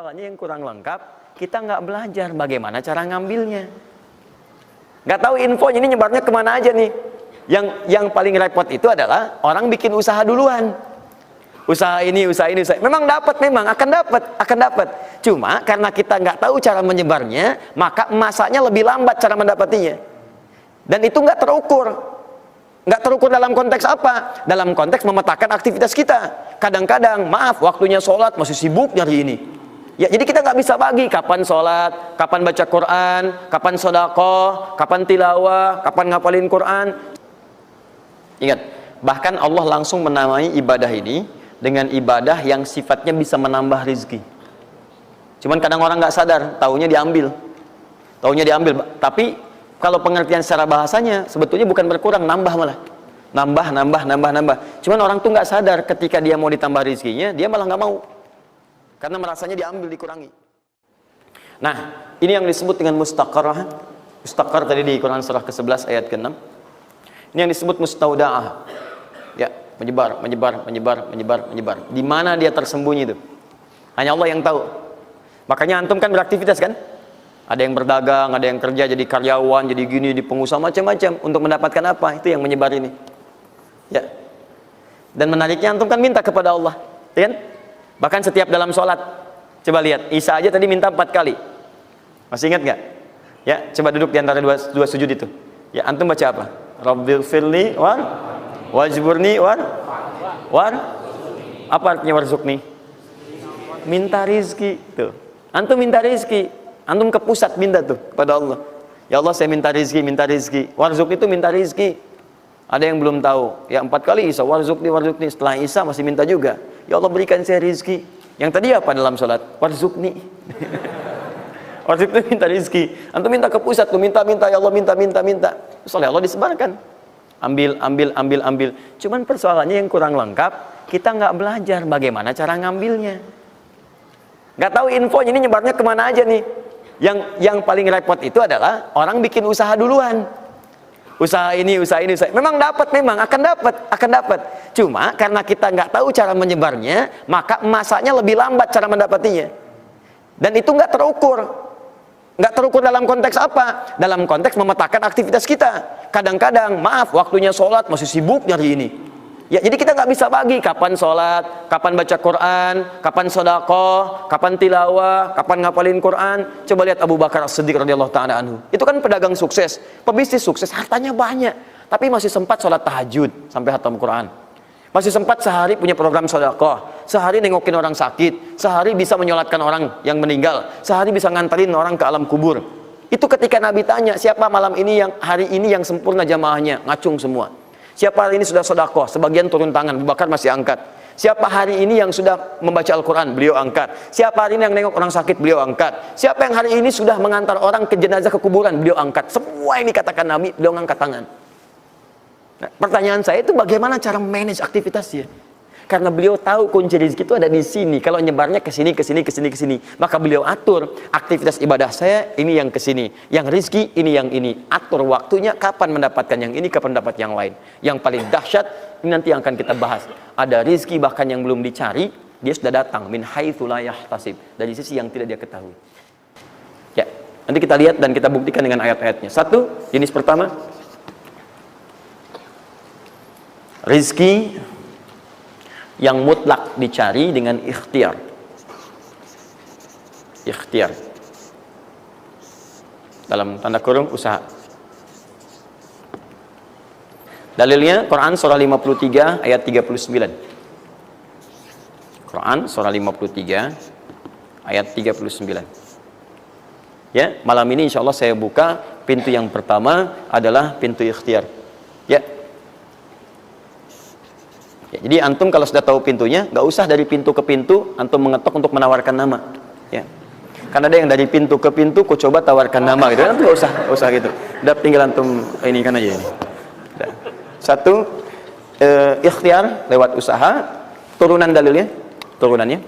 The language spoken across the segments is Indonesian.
persoalannya yang kurang lengkap, kita nggak belajar bagaimana cara ngambilnya. Nggak tahu infonya ini nyebarnya kemana aja nih. Yang paling repot itu adalah orang bikin usaha duluan. Usaha ini. Memang dapat, memang akan dapat. Cuma karena kita nggak tahu cara menyebarnya, maka masanya lebih lambat cara mendapatinya. Dan itu nggak terukur. Nggak terukur dalam konteks apa? Dalam konteks memetakan aktivitas kita. Kadang-kadang, maaf, waktunya sholat masih sibuk nyari ini. Ya, jadi kita nggak bisa bagi kapan sholat, kapan baca Quran, kapan sedekah, kapan tilawah, kapan ngapalin Quran. Ingat, bahkan Allah langsung menamai ibadah ini dengan ibadah yang sifatnya bisa menambah rezeki. Cuman kadang orang nggak sadar, taunya diambil. Tapi kalau pengertian secara bahasanya sebetulnya bukan berkurang, nambah malah. Nambah. Cuman orang tuh nggak sadar ketika dia mau ditambah rezekinya, dia malah nggak mau. Karena merasanya diambil, dikurangi. Nah, ini yang disebut dengan mustaqarrah. Mustaqar tadi di Quran surah ke-11 ayat ke-6. Ini yang disebut mustauda'ah. Ya, menyebar. Di mana dia tersembunyi itu? Hanya Allah yang tahu. Makanya antum kan beraktivitas kan? Ada yang berdagang, ada yang kerja jadi karyawan, jadi gini, di pengusaha macam-macam untuk mendapatkan apa? Itu yang menyebar ini. Ya. Dan menariknya antum kan minta kepada Allah, ya kan? Bahkan setiap dalam sholat, coba lihat, Isa aja tadi minta 4 kali. Masih ingat nggak? Ya, coba duduk di antara dua sujud itu. Ya, antum baca apa? Rabbil firli wajburni apa artinya warzuqni? Minta rizki. Tuh. Antum minta rizki, antum ke pusat minta tuh kepada Allah. Ya Allah, saya minta rizki. Warzuq itu minta rizki. Ada yang belum tahu. Ya 4 kali Isa, warzuqni. Setelah Isa masih minta juga. Ya Allah, berikan saya rizki. Yang tadi apa dalam sholat? Warzuqni. Warzuq itu minta rizki. Antum minta ke pusat, tuh minta. Ya Allah, minta. Soalnya Allah disebarkan. Ambil. Cuman persoalannya yang kurang lengkap, kita nggak belajar bagaimana cara ngambilnya. Nggak tahu infonya ini nyebarnya kemana aja nih. Yang paling repot itu adalah orang bikin usaha duluan. Usaha ini. Memang dapat, memang akan dapat. Cuma karena kita nggak tahu cara menyebarnya, maka masanya lebih lambat cara mendapatinya. Dan itu nggak terukur. Nggak terukur dalam konteks apa? Dalam konteks memetakan aktivitas kita. Kadang-kadang, maaf, waktunya sholat masih sibuk nyari ini. Ya, jadi kita nggak bisa bagi kapan sholat, kapan baca Quran, kapan sedekah, kapan tilawah, kapan ngapalin Quran. Coba lihat Abu Bakar As-Siddiq radhiyallahu ta'ala anhu. Itu kan pedagang sukses, pebisnis sukses, hartanya banyak, tapi masih sempat sholat tahajud sampai khatam Quran. Masih sempat sehari punya program sedekah, sehari nengokin orang sakit, sehari bisa menyolatkan orang yang meninggal, sehari bisa nganterin orang ke alam kubur. Itu ketika Nabi tanya, siapa malam ini hari ini yang sempurna jamaahnya, ngacung semua. Siapa hari ini sudah sedekah, sebagian turun tangan, Abu Bakar masih angkat. Siapa hari ini yang sudah membaca Al-Quran, beliau angkat. Siapa hari ini yang nengok orang sakit, beliau angkat. Siapa yang hari ini sudah mengantar orang ke jenazah ke kuburan, beliau angkat. Semua yang dikatakan Nabi, beliau angkat tangan. Nah, pertanyaan saya itu bagaimana cara manage aktivitasnya? Karena beliau tahu kunci rezeki itu ada di sini. Kalau nyebarnya ke sini, maka beliau atur aktivitas ibadah saya ini yang ke sini, yang rezeki ini yang ini. Atur waktunya kapan mendapatkan yang ini, kapan dapat yang lain. Yang paling dahsyat ini nanti yang akan kita bahas. Ada rezeki bahkan yang belum dicari, dia sudah datang min haitsu la yahtasib, dari sisi yang tidak dia ketahui. Ya, nanti kita lihat dan kita buktikan dengan ayat-ayatnya. Satu, jenis pertama, rezeki yang mutlak dicari dengan ikhtiar. Dalam tanda kurung usaha. Dalilnya Quran surah 53 ayat 39. Quran surah 53 ayat 39. Ya, malam ini insya Allah saya buka pintu yang pertama adalah pintu ikhtiar. Jadi antum kalau sudah tahu pintunya, nggak usah dari pintu ke pintu antum mengetok untuk menawarkan nama. Ya, karena ada yang dari pintu ke pintu, kok coba tawarkan nama gitu. Antum nggak usah gitu. Udah tinggal antum ini kan aja ini. Udah. Satu, ikhtiar lewat usaha. Turunan dalilnya, turunannya.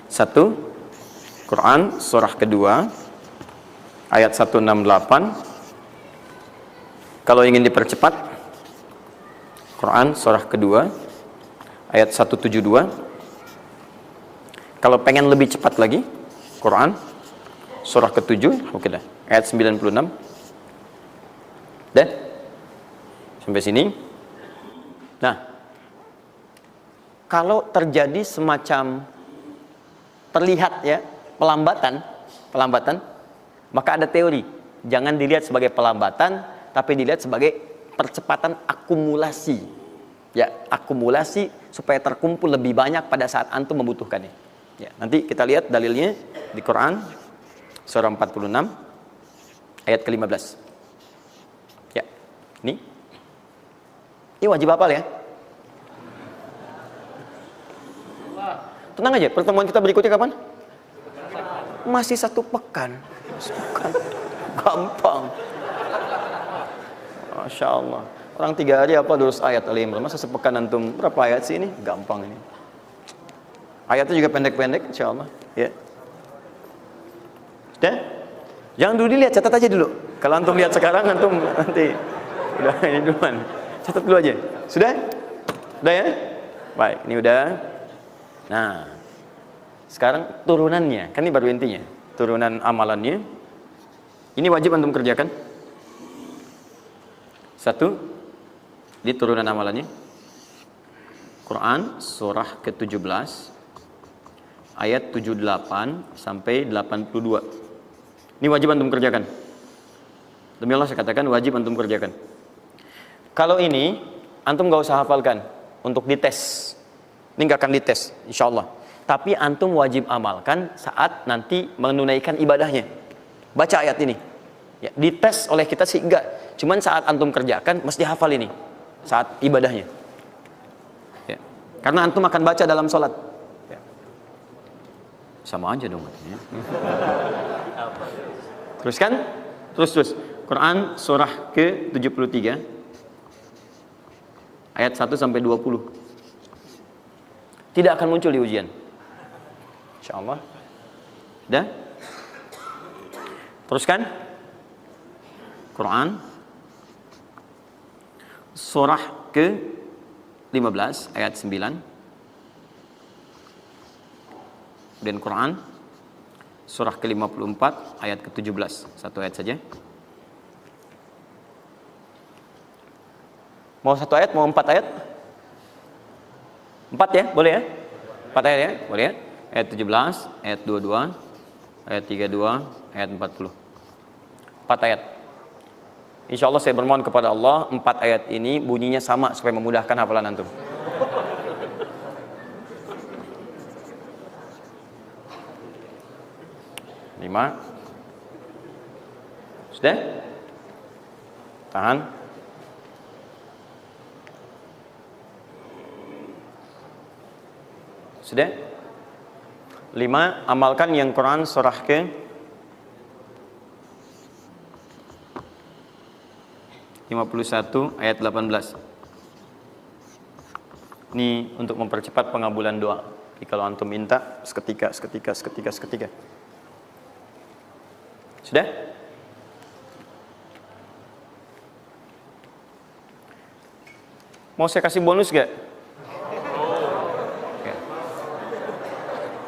Satu, Quran surah kedua ayat 168. Kalau ingin dipercepat, Quran surah kedua ayat 172. Kalau pengen lebih cepat lagi, Quran surah ke-7, oke dah, ayat 96. Dan sampai sini. Nah, kalau terjadi semacam terlihat ya pelambatan, maka ada teori, jangan dilihat sebagai pelambatan, tapi dilihat sebagai percepatan akumulasi. Ya, akumulasi supaya terkumpul lebih banyak pada saat antum membutuhkannya. Ya, nanti kita lihat dalilnya di Quran surah 46 ayat ke-15. Ya, ini wajib hafal ya. Tenang aja, pertemuan kita berikutnya kapan? Masih 1 pekan. Gampang. Masya Allah. Orang 3 hari apa 200 ayat Ali Imran. Masa sepekan antum berapa ayat sih ini? Gampang ini. Ayatnya juga pendek-pendek, insya Allah. Ya. Sudah? Jangan dulu dilihat, catat aja dulu. Kalau antum lihat sekarang, antum nanti udah ini duluan. Catat dulu aja. Sudah? Udah ya? Baik, ini udah. Nah, sekarang turunannya, kan ini baru intinya. Turunan amalannya. Ini wajib antum kerjakan. 1, di turunan amalannya. Quran surah ke-17 ayat 78 sampai 82. Ini wajib antum kerjakan. Demi Allah saya katakan wajib antum kerjakan. Kalau ini antum gak usah hafalkan untuk dites. Ini gak akan dites insyaallah. Tapi antum wajib amalkan saat nanti menunaikan ibadahnya. Baca ayat ini. Ya, dites oleh kita sih enggak. Cuman saat antum kerjakan mesti hafal ini saat ibadahnya. Ya. Karena antum akan baca dalam sholat. Ya. Sama aja dong. Ya. Teruskan. Terus. Quran surah ke-73 ayat 1 sampai 20. Tidak akan muncul di ujian. Insyaallah. Dah? Teruskan. Quran surah ke-15 ayat 9. Dan Quran surah ke-54 ayat ke-17. 1 ayat saja. Mau 1 ayat, mau 4 ayat? 4 ya, boleh ya? 4 ayat ya, boleh ya? Ayat 17, ayat 22, ayat 32, ayat 40. 4 ayat. Insya Allah saya bermohon kepada Allah 4 ayat ini bunyinya sama supaya memudahkan hafalan antum. Lima. Sudah? Tahan. Sudah? 5. Amalkan yang Quran surah ke 51 ayat 18. Ini untuk mempercepat pengabulan doa. Jadi kalau antum minta seketika. Sudah? Mau saya kasih bonus gak?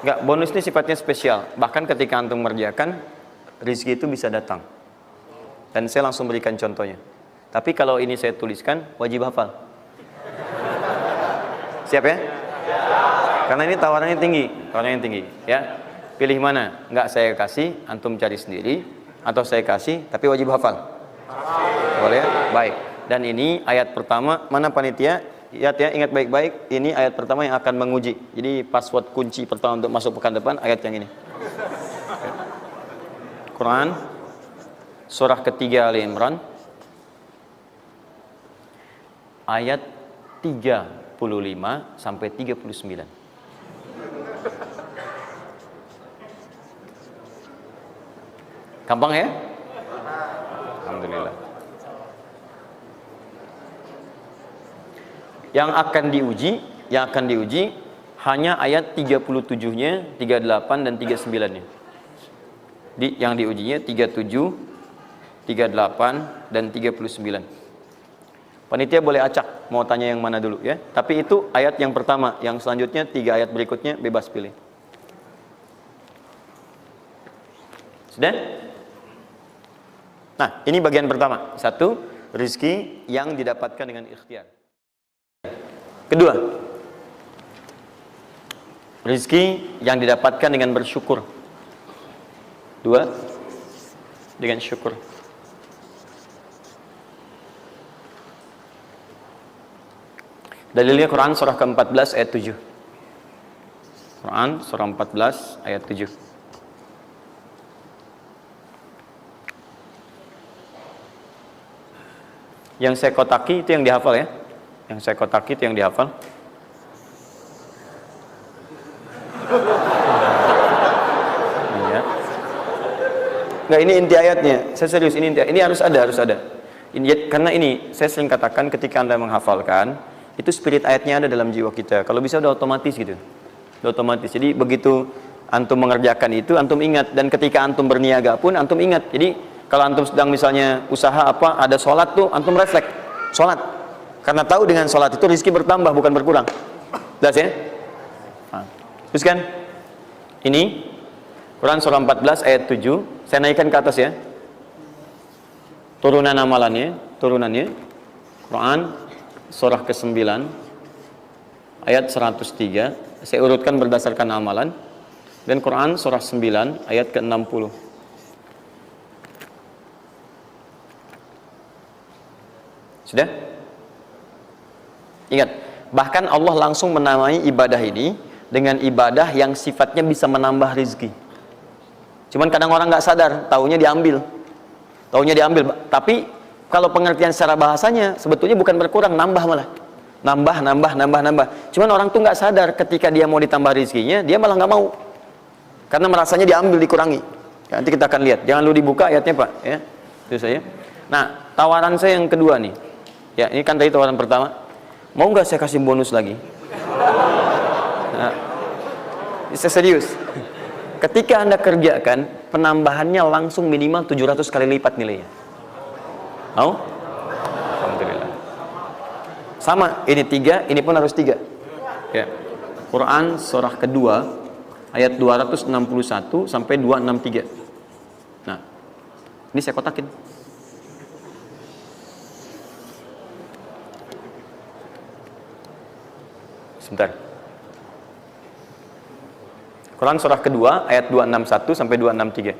Enggak, bonus ini sifatnya spesial. Bahkan ketika antum mengerjakan, rezeki itu bisa datang. Dan saya langsung berikan contohnya. Tapi kalau ini saya tuliskan, wajib hafal. Siap ya? Karena ini tawarannya tinggi, ya. Pilih mana? Enggak saya kasih, antum cari sendiri, atau saya kasih, tapi wajib hafal. Boleh ya? Baik. Dan ini ayat pertama, mana panitia? Lihat ya, ingat baik-baik, ini ayat pertama yang akan menguji. Jadi password kunci pertama untuk masuk pekan depan, ayat yang ini. Quran, surah ketiga Ali Imran, ayat 35 sampai 39. Gampang ya? Alhamdulillah. Yang akan diuji hanya ayat 37-nya, 38 dan 39-nya. Yang diujinya 37, 38 dan 39. Panitia boleh acak mau tanya yang mana dulu ya. Tapi itu ayat yang pertama, yang selanjutnya 3 ayat berikutnya bebas pilih. Sudah? Nah, ini bagian pertama. Satu, rizki yang didapatkan dengan ikhtiar. Kedua, rizki yang didapatkan dengan bersyukur. Dua, dengan syukur. Dalilnya Quran surah ke-14 ayat 7. Quran surah 14 ayat 7. Yang saya kotaki itu yang dihafal ya. Yang saya kotaki itu yang dihafal. Iya. Enggak, ini inti ayatnya. Saya serius, ini inti. Ini harus ada. Ini, karena ini saya sering katakan ketika Anda menghafalkan, itu spirit ayatnya ada dalam jiwa kita. Kalau bisa udah otomatis gitu. Udah otomatis. Jadi begitu antum mengerjakan itu, antum ingat. Dan ketika antum berniaga pun, antum ingat. Jadi kalau antum sedang misalnya usaha apa, ada sholat tuh, antum refleks. Sholat. Karena tahu dengan sholat itu rezeki bertambah, bukan berkurang. Jelas ya? Nah, terus kan? Ini, Quran surah 14 ayat 7. Saya naikkan ke atas ya. Turunannya, Quran surah ke-9 ayat 103. Saya urutkan berdasarkan amalan. Dan Quran surah 9 ayat ke-60. Sudah? Ingat, bahkan Allah langsung menamai ibadah ini dengan ibadah yang sifatnya bisa menambah rezeki. Cuman kadang orang nggak sadar, taunya diambil. Tapi kalau pengertian secara bahasanya sebetulnya bukan berkurang, nambah malah. Nambah. Cuman orang tuh nggak sadar ketika dia mau ditambah rezekinya, dia malah nggak mau. Karena merasanya diambil, dikurangi. Ya, nanti kita akan lihat. Jangan lu dibuka ayatnya, Pak, ya. Itu saya. Nah, tawaran saya yang kedua nih. Ya, ini kan tadi tawaran pertama. Mau nggak saya kasih bonus lagi? Nah, saya serius. Ketika Anda kerjakan, penambahannya langsung minimal 700 kali lipat nilainya. Mau? Alhamdulillah. Sama, ini 3, ini pun harus 3. Ya. Quran surah kedua ayat 261 sampai 263. Nah, ini saya kotakin. Sebentar. Quran surah kedua ayat 261 sampai 263.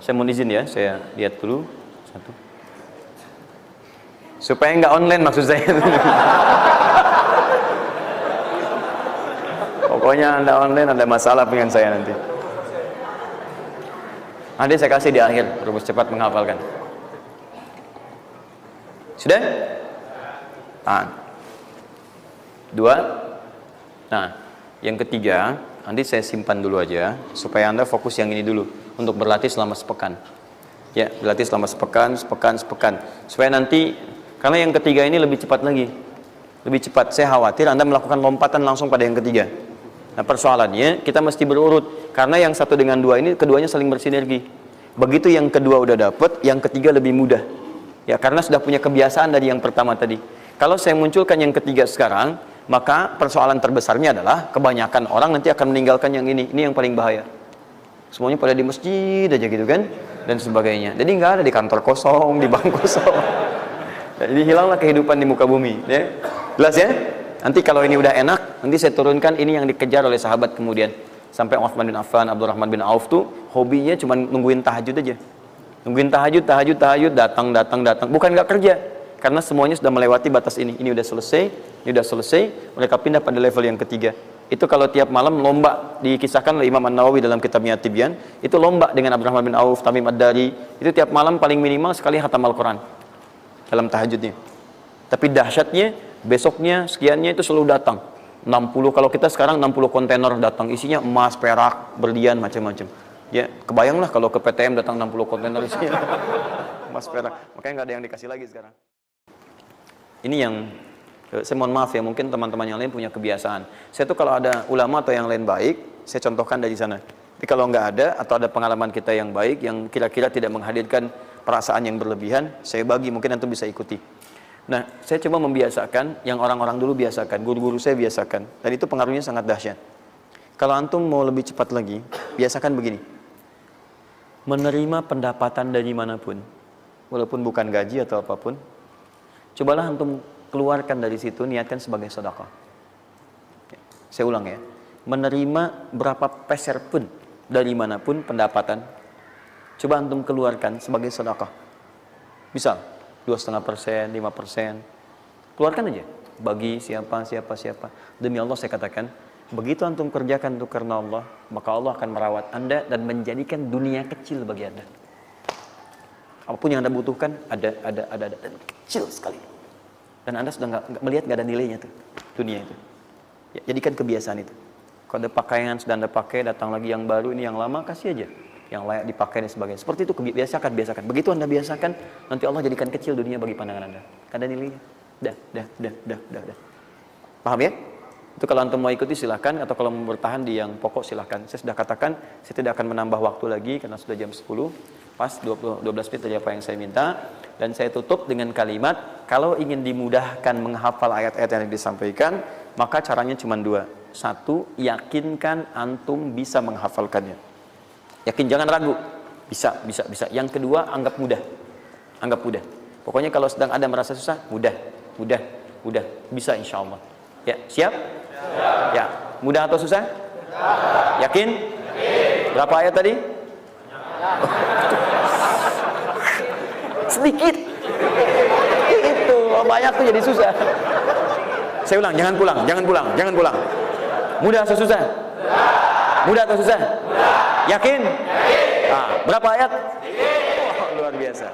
Saya mohon izin ya, saya lihat dulu satu. Supaya nggak online maksud saya. Pokoknya Anda online ada masalah dengan saya nanti. Nanti saya kasih di akhir, rumus cepat menghafalkan. Sudah? Tahan. 2. Nah, yang ketiga, nanti saya simpan dulu aja supaya Anda fokus yang ini dulu untuk berlatih selama sepekan. Ya, berlatih selama sepekan. Supaya nanti, karena yang ketiga ini lebih cepat lagi. Lebih cepat. Saya khawatir Anda melakukan lompatan langsung pada yang ketiga. Nah, persoalannya kita mesti berurut karena yang satu dengan dua ini keduanya saling bersinergi. Begitu yang kedua udah dapet, yang ketiga lebih mudah. Ya, karena sudah punya kebiasaan dari yang pertama tadi. Kalau saya munculkan yang ketiga sekarang, maka persoalan terbesarnya adalah kebanyakan orang nanti akan meninggalkan yang ini yang paling bahaya. Semuanya pada di masjid aja gitu kan, dan sebagainya. Jadi nggak ada di kantor kosong, di bank kosong. Jadi hilanglah kehidupan di muka bumi. Ya. Jelas ya? Nanti kalau ini udah enak, nanti saya turunkan ini yang dikejar oleh sahabat kemudian. Sampai Utsman bin Affan, Abdurrahman bin Auf tuh hobinya cuma nungguin tahajud aja. Nungguin tahajud, datang. Bukan nggak kerja. Karena semuanya sudah melewati batas ini. Ini udah selesai, mereka pindah pada level yang ketiga. Itu kalau tiap malam lomba, dikisahkan oleh Imam An-Nawawi dalam kitabnya Tibyan, itu lomba dengan Abdurrahman bin Auf, Tamim Ad-Dari, itu tiap malam paling minimal sekali khatam Al-Quran dalam tahajudnya. Tapi dahsyatnya, besoknya, sekiannya itu selalu datang. 60, kalau kita sekarang 60 kontainer datang, isinya emas, perak, berlian, macam-macam. Ya, kebayanglah kalau ke PTM datang 60 kontainer isinya emas, perak. Makanya nggak ada yang dikasih lagi sekarang. Ini yang saya mohon maaf ya, mungkin teman-teman yang lain punya kebiasaan. Saya tuh kalau ada ulama atau yang lain baik, saya contohkan dari sana. Tapi kalau nggak ada, atau ada pengalaman kita yang baik, yang kira-kira tidak menghadirkan perasaan yang berlebihan, saya bagi, mungkin antum bisa ikuti. Nah, saya coba membiasakan, yang orang-orang dulu biasakan, guru-guru saya biasakan, dan itu pengaruhnya sangat dahsyat. Kalau antum mau lebih cepat lagi, biasakan begini. menerima pendapatan dari manapun, walaupun bukan gaji atau apapun, cobalah antum keluarkan dari situ, niatkan sebagai sedekah. Saya ulang ya, menerima berapa peser pun dari manapun pendapatan, coba antum keluarkan sebagai sedekah. Misal 2,5%, 5%, keluarkan aja, bagi siapa. Demi Allah saya katakan, begitu antum kerjakan itu karena Allah, maka Allah akan merawat anda dan menjadikan dunia kecil bagi anda. Apapun yang anda butuhkan ada dan kecil sekali. Dan anda sudah nggak melihat, nggak ada nilainya tuh dunia itu. Ya, jadikan kebiasaan itu. Kalau ada pakaian sudah anda pakai, datang lagi yang baru, ini yang lama kasih aja, yang layak dipakai dan sebagainya. Seperti itu, biasakan. Begitu anda biasakan, nanti Allah jadikan kecil dunia bagi pandangan anda. Ada nilainya. Dah. Paham ya? Itu kalau antum mau ikuti silahkan, atau kalau mau bertahan di yang pokok silahkan. Saya sudah katakan, saya tidak akan menambah waktu lagi karena sudah jam 10. Pas 12 menit tadi apa yang saya minta. Dan saya tutup dengan kalimat, kalau ingin dimudahkan menghafal ayat-ayat yang disampaikan, maka caranya cuma dua. Satu, yakinkan antum bisa menghafalkannya. Yakin, jangan ragu. Bisa. Yang kedua, anggap mudah. Pokoknya kalau sedang ada merasa susah, mudah. Bisa insya Allah. Ya, siap? Ya, mudah atau susah? Yakin? Berapa ayat tadi? Sedikit. Itu banyak tuh jadi susah. Saya ulang, jangan pulang. Mudah atau susah? Mudah atau susah? Yakin? Nah, berapa ayat? Oh, luar biasa.